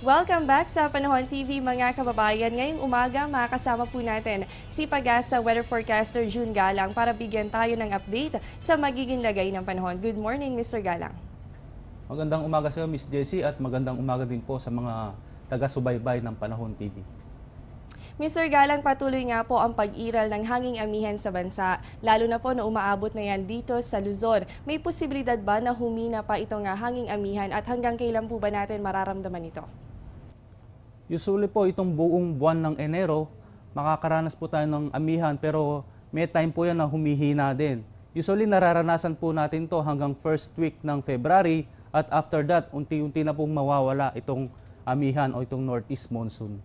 Welcome back sa Panahon TV mga kababayan. Ngayong umaga makakasama po natin si Pag-asa Weather Forecaster June Galang para bigyan tayo ng update sa magiging lagay ng panahon. Good morning, Mr. Galang. Magandang umaga sa iyo, Miss Jessie, at magandang umaga din po sa mga taga-subaybay ng Panahon TV. Mr. Galang, patuloy nga po ang pag-iral ng hanging amihan sa bansa, lalo na po na umaabot na yan dito sa Luzon. May posibilidad ba na humina pa itong hanging amihan at hanggang kailan po ba natin mararamdaman ito? Usually po itong buong buwan ng Enero, makakaranas po tayo ng amihan, pero may time po yan na humihina din. Usually nararanasan po natin to hanggang first week ng February, at after that, unti-unti na pong mawawala itong amihan o itong northeast monsoon.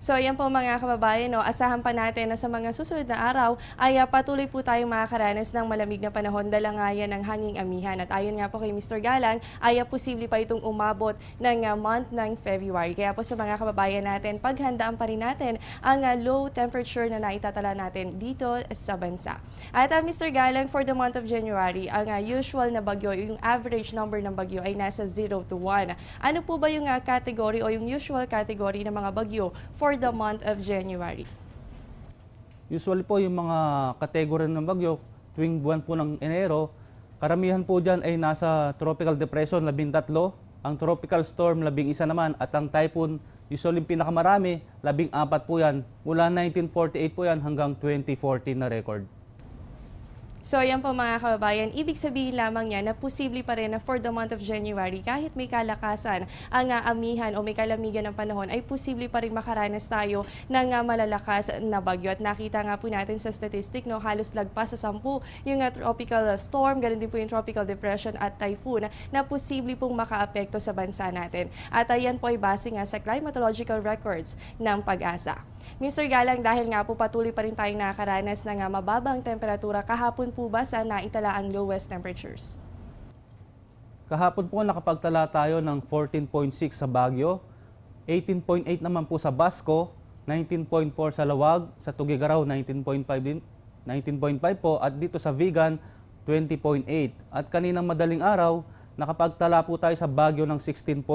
So yan po mga kababayan, asahan pa natin na sa mga susunod na araw ay patuloy po tayong makakaranas ng malamig na panahon, dala nga yan ng hanging amihan. At ayon nga po kay Mr. Galang, ay posible pa itong umabot ng month ng February. Kaya po sa mga kababayan natin, paghandaan pa rin natin ang low temperature na naitatala natin dito sa bansa. At Mr. Galang, for the month of January, ang usual na bagyo, yung average number ng bagyo ay nasa 0 to 1. Ano po ba yung category o yung usual category ng mga bagyo for the month of January? Usually po yung mga kategory ng bagyo, tuwing buwan po ng Enero, karamihan po dyan ay nasa tropical depression, 13, ang tropical storm, 11 naman, at ang typhoon, usually yung pinakamarami, 14 po yan. Mula 1948 po yan hanggang 2014 na record. So yan po mga kababayan, ibig sabihin lamang yan na posible pa rin na for the month of January, kahit may kalakasan ang amihan o may kalamigan ng panahon, ay posible pa rin makaranas tayo ng malalakas na bagyo. At nakita nga po natin sa statistic, halos lagpas sa 10 yung tropical storm, ganun din po yung tropical depression at typhoon na posible pong makaapekto sa bansa natin. At ayan po ay base nga sa climatological records ng Pag-asa. Mr. Galang, dahil nga po patuloy pa rin tayong nakakaranas ng mababang temperatura, kahapon po ba sa naitala ang lowest temperatures? Kahapon po nakapagtala tayo ng 14.6 sa Baguio, 18.8 naman po sa Basco, 19.4 sa Lawag, sa Tuguegarao 19.5 po, at dito sa Vigan 20.8. At kaninang madaling araw, nakapagtala po tayo sa Baguio ng 16.2,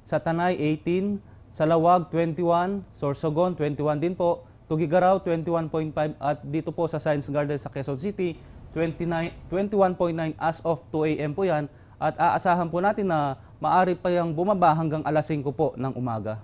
sa Tanay 18, sa Lawag 21, Sorsogon 21 din po, Tuguegarao 21.5, at dito po sa Science Garden sa Quezon City 21.9 as of 2 AM po yan, at aasahan po natin na maaari pa yung bumaba hanggang alas 5 po ng umaga.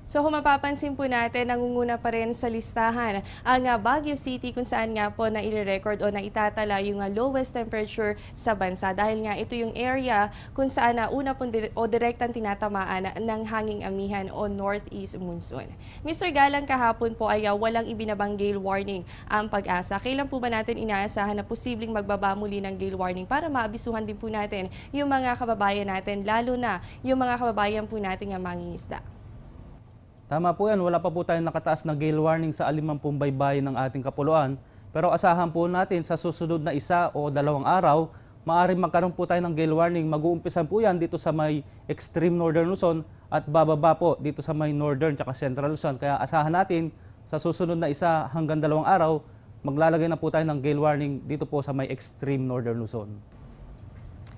So kung mapapansin po natin, nangunguna pa rin sa listahan ang Baguio City, kung saan nga po na i-record o na itatala yung lowest temperature sa bansa, dahil nga ito yung area kung saan una pong direktang tinatamaan ng hanging amihan o northeast monsoon. Mr. Galang, kahapon po ay walang ibinabang gale warning ang Pag-asa. Kailan po ba natin inaasahan na posibleng magbaba muli ng gale warning para maabisuhan din po natin yung mga kababayan natin, lalo na yung mga kababayan po natin nga mangingisda? Tama po yan, wala pa po tayong nakataas na gale warning sa 50 baybayin ng ating kapuluan. Pero asahan po natin sa susunod na 1 o 2 araw, maaaring magkaroon po tayo ng gale warning. Mag-uumpisan po yan dito sa may extreme northern Luzon at bababa po dito sa may northern at central Luzon. Kaya asahan natin sa susunod na 1 hanggang 2 araw, maglalagay na po tayo ng gale warning dito po sa may extreme northern Luzon.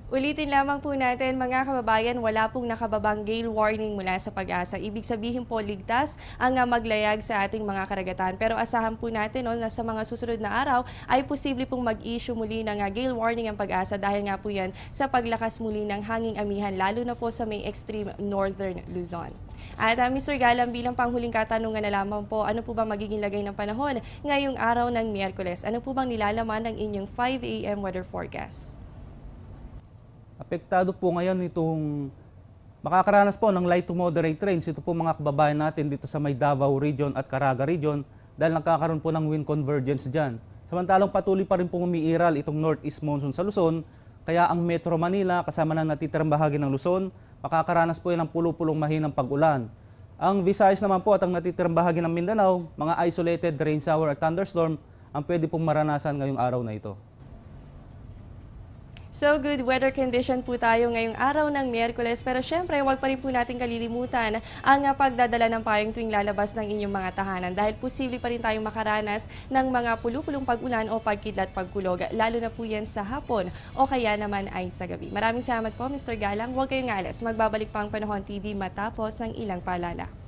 Ulitin lamang po natin mga kababayan, wala pong nakababang gale warning mula sa Pag-asa. Ibig sabihin po ligtas ang maglayag sa ating mga karagatan. Pero asahan po natin na sa mga susunod na araw ay posible pong mag-issue muli ng gale warning ang Pag-asa, dahil nga po yan sa paglakas muli ng hanging amihan, lalo na po sa may extreme northern Luzon. At Mr. Galang, bilang panghuling katanungan na lamang po, ano po ba magiging lagay ng panahon ngayong araw ng Miyerkules? Ano po bang nilalaman ng inyong 5 AM weather forecast? Apektado po ngayon itong makakaranas po ng light to moderate rains. Ito po mga kababayan natin dito sa may Davao Region at Caraga Region, dahil nagkakaroon po ng wind convergence dyan. Samantalang patuloy pa rin pong umiiral itong northeast monsoon sa Luzon, kaya ang Metro Manila kasama ng natitirang bahagi ng Luzon, makakaranas po yan ng pulo-pulong mahinang pag-ulan. Ang Visayas naman po at ang natitirang bahagi ng Mindanao, mga isolated rain shower at thunderstorm ang pwede pong maranasan ngayong araw na ito. So good weather condition po tayo ngayong araw ng Miyerkules, pero syempre huwag pa rin po natin kalilimutan ang pagdadala ng payong tuwing lalabas ng inyong mga tahanan dahil posible pa rin tayong makaranas ng mga pulupulong pag-ulan o pagkidlat pagkulog, lalo na po yan sa hapon o kaya naman ay sa gabi. Maraming salamat po Mr. Galang, huwag kayong alas, magbabalik pa ang Panahon TV matapos ng ilang paalala.